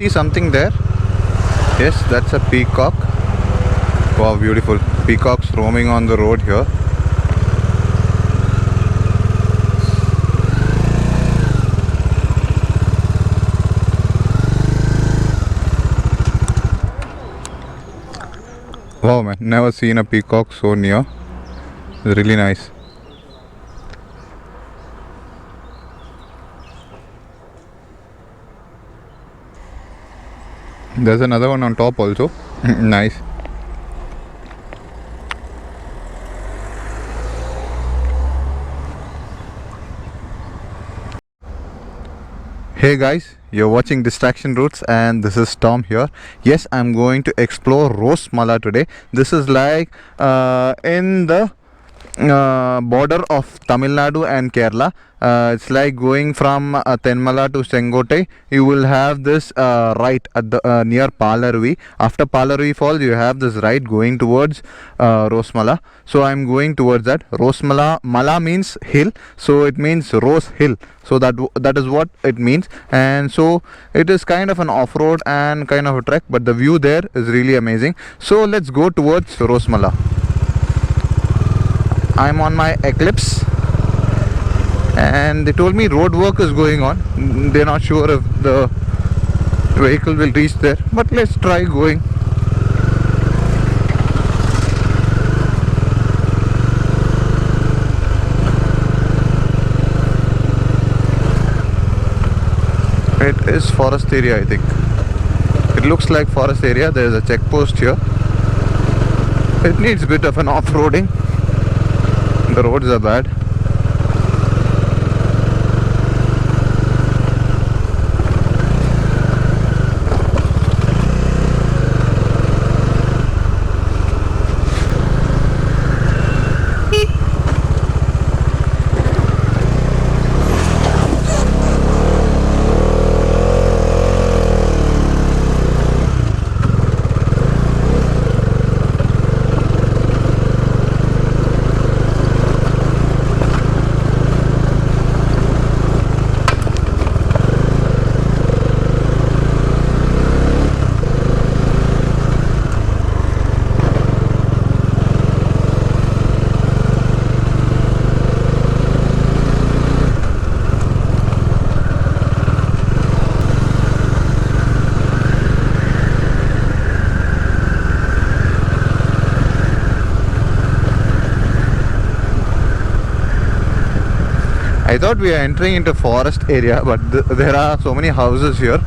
See something there? Yes, that's a peacock. Wow, beautiful. Peacocks roaming on the road here. Wow, man, never seen a peacock so near. It's really nice. There's another one on top also. Nice. Hey guys, you're watching Distraction Routes and this is Tom here. Yes, I'm going to explore Rosmala today. This is like in the border of Tamil Nadu and Kerala. It's like going from Tenmala to Sengote. You will have this right at the near Palarvi. After Palarvi Falls, you have this right going towards Rosmala. So I'm going towards that. Rosmala, Mala means hill, so it means Rose Hill. So that is what it means. And so it is kind of an off-road and kind of a trek, but the view there is really amazing. So let's go towards Rosmala. I'm on my Eclipse and they told me road work is going on. They're not sure if the vehicle will reach there, but let's try going. It is forest area, I think. It looks like forest area. There is a check post here. It needs a bit of an off-roading. The roads are bad. I thought we are entering into forest area, but there are so many houses here.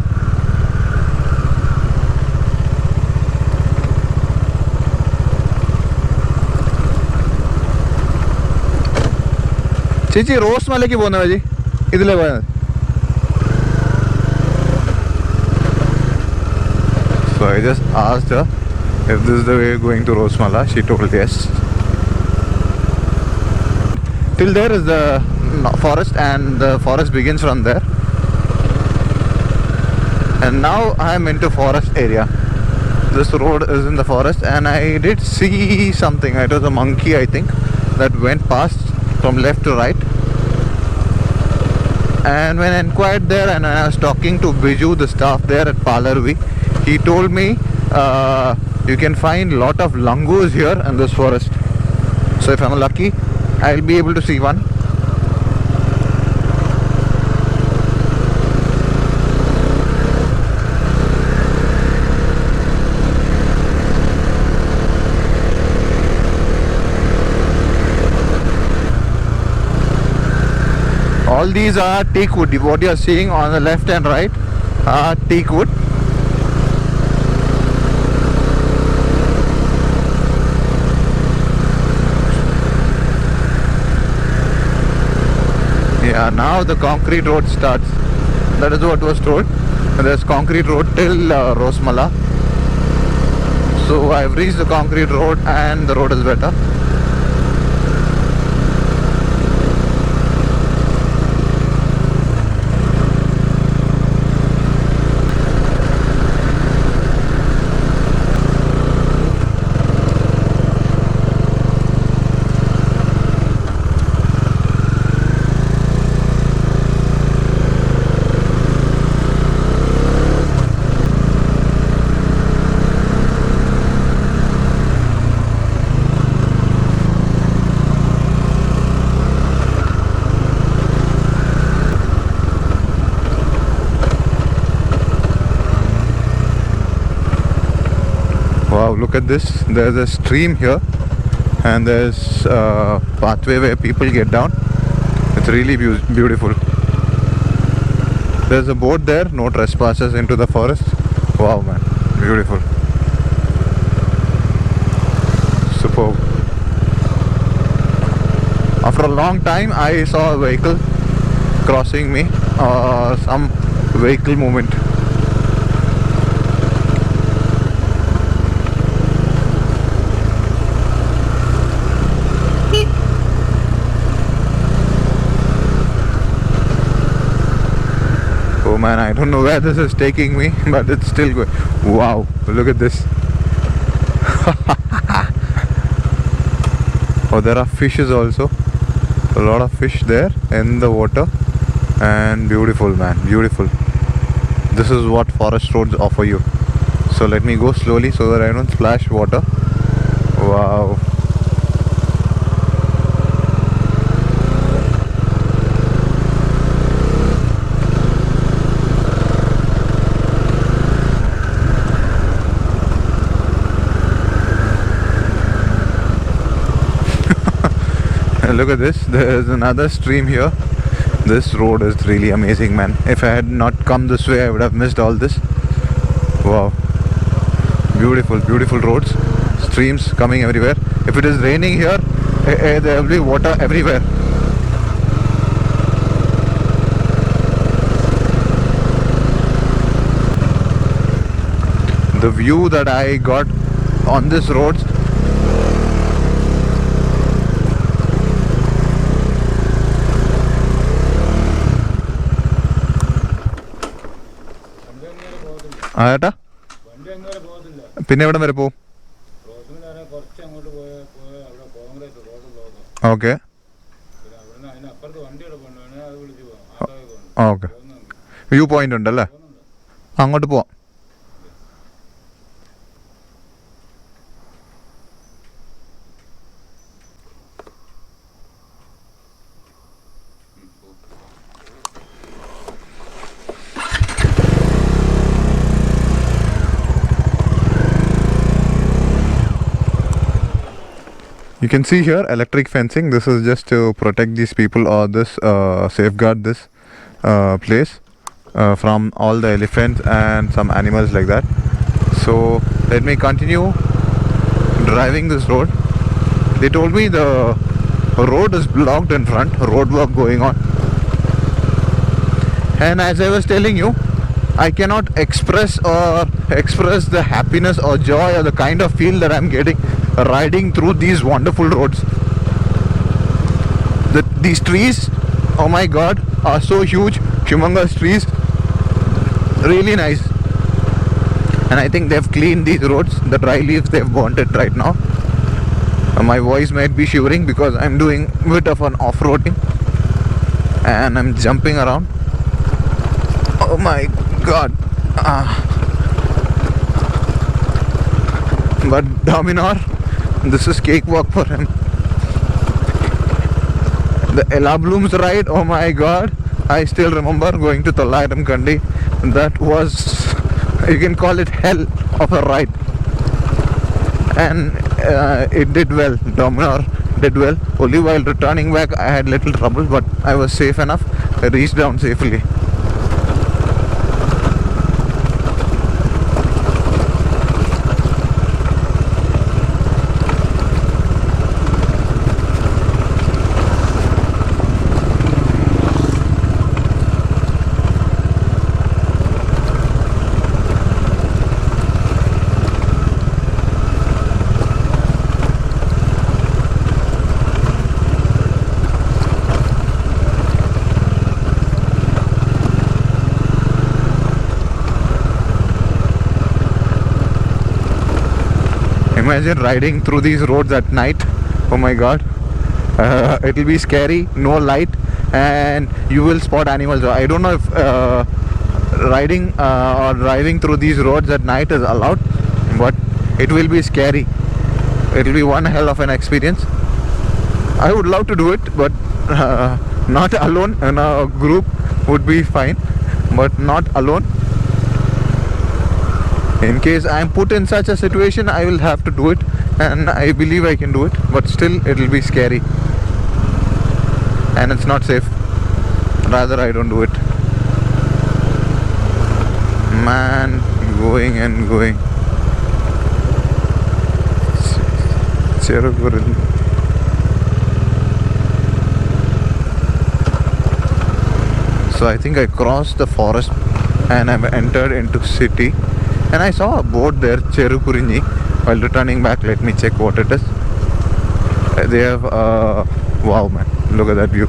ചേച്ചി rose മലയ്ക്ക് പോകുന്ന വഴി ഇതിലെ പോയത്. So I just asked her if this is the way going to Rosmala. She told yes. Till there is the forest and the forest begins from there. And now I am into forest area. This road is in the forest and I did see something. It was a monkey, I think, that went past from left to right. And when I inquired there and I was talking to Biju, the staff there at Palarvi, he told me you can find lot of langurs here in this forest. So if I'm lucky, I'll be able to see one. All these are teak wood. What you are seeing on the left and right are teak wood. Yeah, now the concrete road starts. That is what was told. There's concrete road till Rosmala. So I've reached the concrete road and the road is better. Wow, look at this. There's a stream here, and there's a pathway where people get down. It's really beautiful. There's a boat there, no trespassers into the forest. Wow, man, beautiful. Superb. After a long time, I saw a vehicle crossing me, some vehicle movement. Oh man, I don't know where this is taking me, but it's still good. Wow, look at this. Oh, there are fishes also. A lot of fish there in the water. And beautiful, man, beautiful. This is what forest roads offer you. So let me go slowly so that I don't splash water. Wow. Look at this, there's another stream here. This road is really amazing, man. If I had not come this way, I would have missed all this. Wow, beautiful, beautiful roads, streams coming everywhere. If it is raining here, there will be water everywhere. The view that I got on this road, ഏട്ടാ പിന്നെ എവിടം വരെ പോവും? Okay okay, view point ഉണ്ടല്ലേ, അങ്ങോട്ട് പോവാം. You can see here electric fencing. This is just to protect these people, or this safeguard this place from all the elephants and some animals like that. So let me continue driving this road. They told me the road is blocked in front, road work going on, and as I was telling you, I cannot express the happiness or joy or the kind of feel that I'm getting riding through these wonderful roads. These trees, oh my god, are so huge, humongous trees, really nice. And I think they've cleaned these roads. The dry leaves, they've burnt it right now. My voice might be shivering because I'm doing a bit of an off-roading and I'm jumping around. Oh my god. But Dominar, this is cakewalk for him. The Ella Blooms ride, oh my god, I still remember going to Tollayuram Kandi. That was, you can call it hell of a ride. And it did well, Dominar did well. Only while returning back I had little trouble, but I was safe enough. I reached down safely. Imagine riding through these roads at night. Oh my god, it will be scary, no light, and you will spot animals. I don't know if riding or driving through these roads at night is allowed, but it will be scary. It will be one hell of an experience. I would love to do it, but not alone. In a group would be fine, but not alone. In case I'm put in such a situation, I will have to do it, and I believe I can do it, but still it will be scary and it's not safe. Rather, I don't do it. Man, going and going. Cherukurinji. So I think I crossed the forest and I've entered into city, and I saw a boat there, Cherukurinji. While returning back, let me check what it is. They have wow man, look at that view.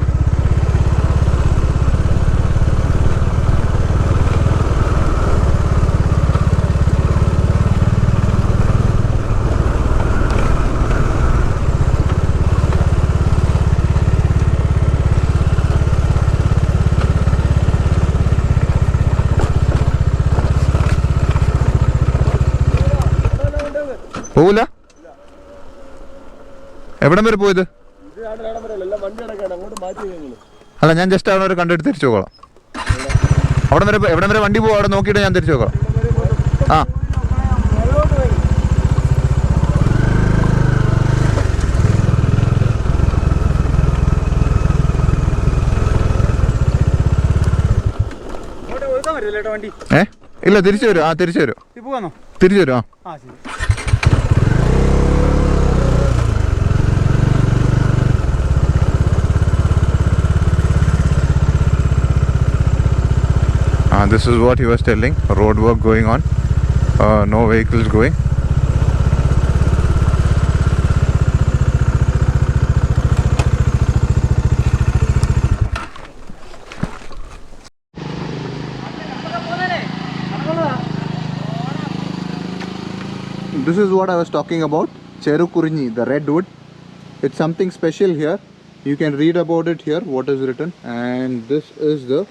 പോവില്ല? എവിടം വരെ പോയത്? അല്ല, ഞാൻ just അവിടെ വരെ കണ്ടിട്ട് തിരിച്ചു പോകണം. എവിടം വരെ വണ്ടി പോകും, അവിടെ നോക്കിയിട്ട് ഞാൻ തിരിച്ചു പോകാം. ആ ഇല്ല, തിരിച്ചു വരും. തിരിച്ചു വരും. തിരിച്ചു വരും. This is what he was telling. Road work going on. No vehicles going. This is what I was talking about. Cherukurinji, the redwood. It's something special here. You can read about it here, what is written. And this is the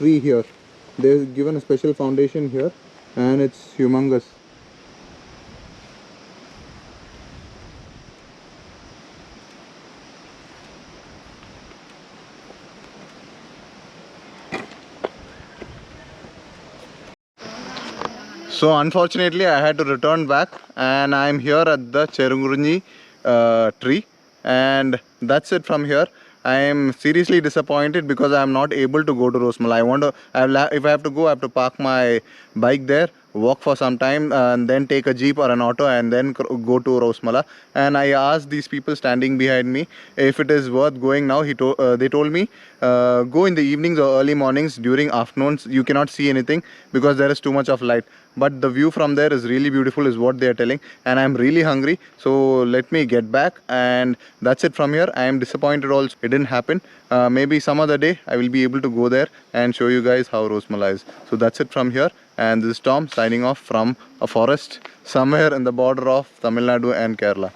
tree here. They've given a special foundation here, and it's humongous. So unfortunately I had to return back, and I'm here at the Cherukurinji tree, and that's it from here. I am seriously disappointed because I am not able to go to Rosemala. If I have to go, I have to park my bike there, walk for some time, and then take a jeep or an auto, and then go to Rosemala. And I asked these people standing behind me if it is worth going now. They told me go in the evenings or early mornings. During afternoons you cannot see anything because there is too much of light, but the view from there is really beautiful, is what they are telling. And I'm really hungry, so let me get back, and that's it from here. I am disappointed also it didn't happen. Maybe some other day I will be able to go there and show you guys how Rosemala is. So that's it from here, and this is Tom signing off from a forest somewhere in the border of Tamil Nadu and Kerala.